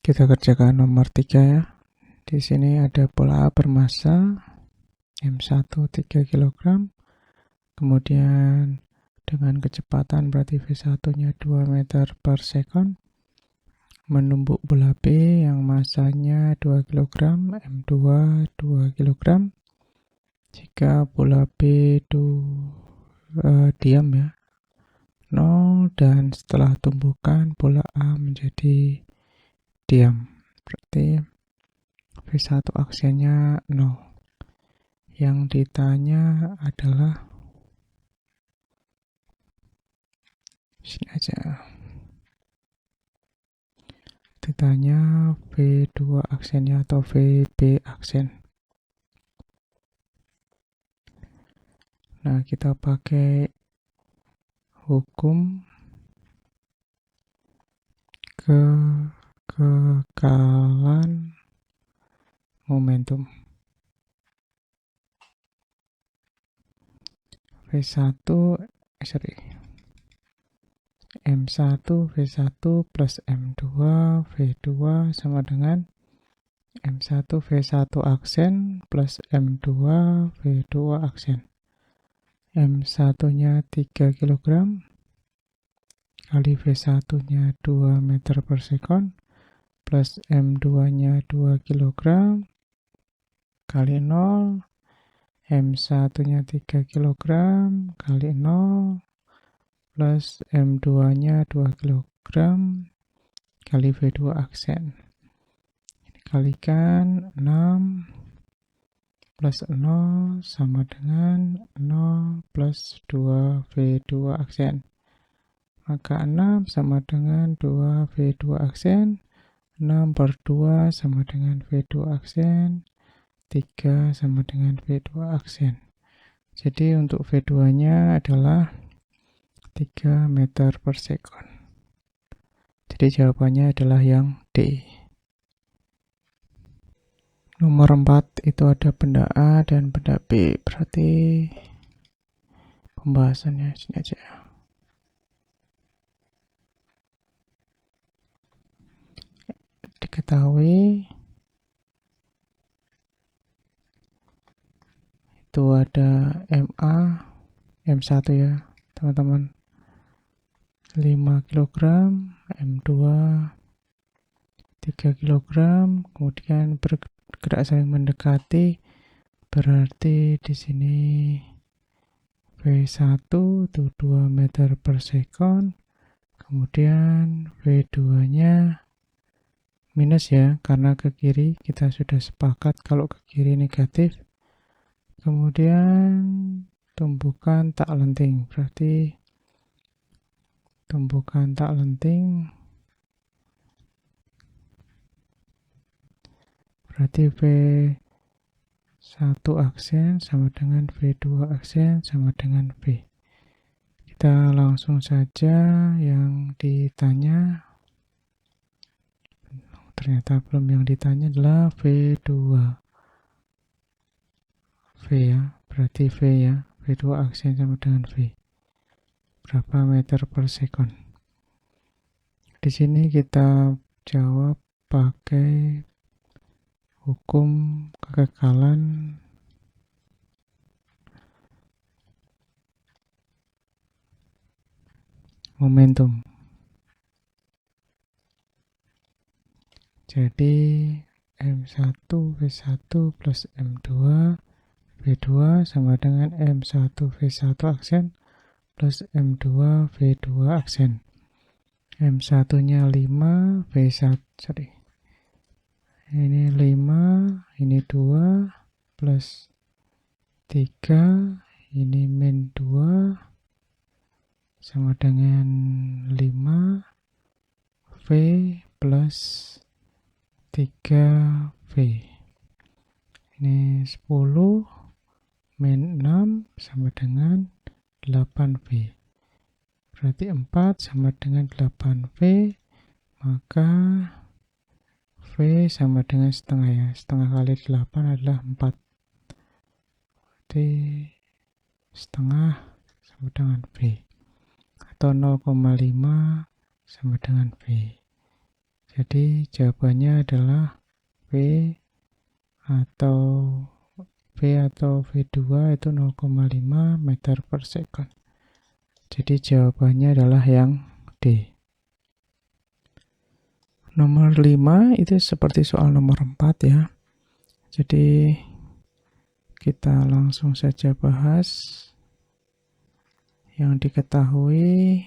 Kita kerjakan nomor 3 ya. Di sini ada bola A bermasa M1 3 kg. Kemudian dengan kecepatan berarti V1-nya 2 meter per second. Menumbuk bola B yang masanya 2 kg, M2 2 kg. Jika bola B itu diam ya, 0, dan setelah tumbukan bola A menjadi diam. Berarti V1 aksennya 0. Yang ditanya adalah sini aja. Ditanya V2 aksennya atau VB aksen. Nah, kita pakai hukum kekekalan momentum. M1 V1 plus M2 V2 sama dengan M1 V1 aksen plus M2 V2 aksen. M1-nya 3 kg kali V1-nya 2 meter per second plus M2-nya 2 kg kali 0, M1-nya 3 kg kali 0 plus M2-nya 2 kg kali V2 aksen. Ini kalikan 6 plus 0 sama dengan 0 plus 2 V2 aksen. Maka 6 sama dengan 2 V2 aksen. 6 per 2 sama dengan V2 aksen. 3 sama dengan V2 aksen. Jadi untuk V2-nya adalah 3 meter per second. Jadi jawabannya adalah yang D. Nomor 4 itu ada benda A dan benda B. Berarti pembahasannya sini aja. Diketahui itu ada MA, M1 ya teman-teman, 5 kg, M2 3 kg, kemudian bergerak saling mendekati, berarti di sini V1 itu 2 meter per second, kemudian V2-nya minus ya, karena ke kiri kita sudah sepakat kalau ke kiri negatif. Kemudian tumbukan tak lenting, berarti tumbukan tak lenting berarti V1 aksen sama dengan V2 aksen sama dengan V. Kita langsung saja yang ditanya. Ternyata belum, yang ditanya adalah V2. V ya, berarti V ya. V2 aksen sama dengan V. Berapa meter per second? Di sini kita jawab pakai hukum kekekalan momentum. Jadi M1 V1 plus M2 V2 sama dengan M1 V1 aksen plus M2 V2 aksen. M1-nya 5, ini 5, ini 2, plus 3, ini min 2, sama dengan 5, V plus 3V. Ini 10, min 6, sama dengan 8V. Berarti 4 sama dengan 8V, maka V sama dengan setengah ya. Setengah kali 8 adalah 4. Berarti setengah sama dengan V. Atau 0,5 sama dengan V. Jadi jawabannya adalah V atau V2 itu 0,5 meter per second. Jadi jawabannya adalah yang D. Nomor 5 itu seperti soal nomor 4 ya. Jadi kita langsung saja bahas yang diketahui.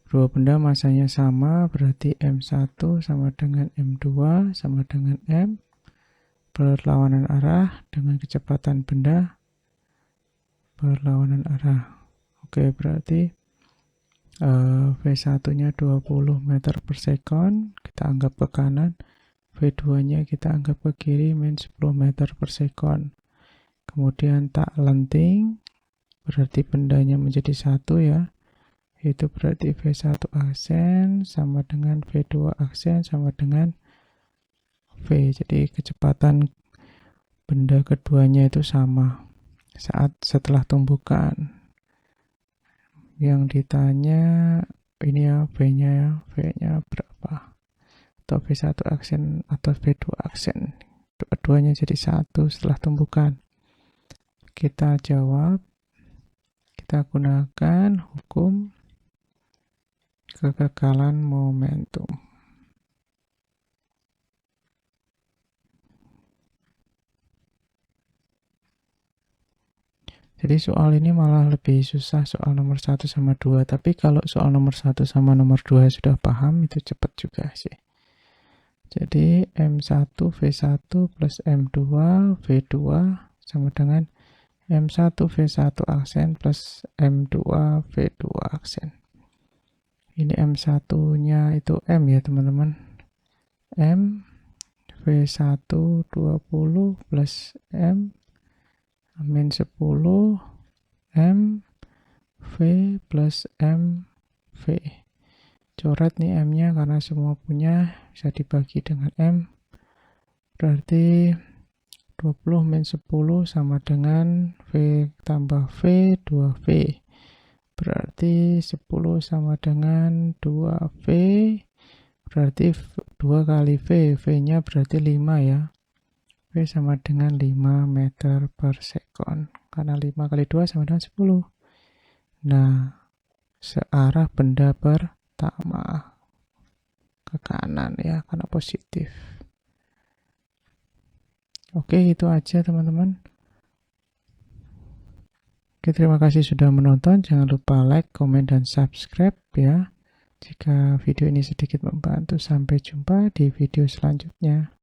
Dua benda masanya sama, berarti M1 sama dengan M2 sama dengan M. Berlawanan arah dengan kecepatan benda berlawanan arah. Oke, berarti V1-nya 20 meter per second, kita anggap ke kanan. V2-nya kita anggap ke kiri, min 10 meter per second. Kemudian tak lenting, berarti bendanya menjadi satu ya. Itu berarti V1 aksen sama dengan V2 aksen sama dengan V. Jadi kecepatan benda keduanya itu sama setelah tumbukan. Yang ditanya ini ya V-nya ya, V-nya berapa? Atau V1 aksen atau V2 aksen. Dua-duanya jadi satu setelah tumbukan. Kita jawab, kita gunakan hukum kekekalan momentum. Jadi soal ini malah lebih susah soal nomor 1 sama 2. Tapi kalau soal nomor 1 sama nomor 2 sudah paham, itu cepat juga sih. Jadi M1 V1 plus M2 V2 sama dengan M1 V1 aksen plus M2 V2 aksen. Ini M1-nya itu M ya teman-teman. M V1 20 plus M min 10 M V plus M V. Coret nih M-nya karena semua punya, bisa dibagi dengan M. Berarti 20 min 10 sama dengan V tambah V 2V. Berarti 10 sama dengan 2V. Berarti 2 kali V. V-nya berarti 5 ya. V sama dengan 5 meter per second. Karena 5 kali 2 sama dengan 10. Nah, searah benda pertama ke kanan ya, karena positif. Oke, itu aja teman-teman. Oke, terima kasih sudah menonton. Jangan lupa like, komen, dan subscribe ya. Jika video ini sedikit membantu, sampai jumpa di video selanjutnya.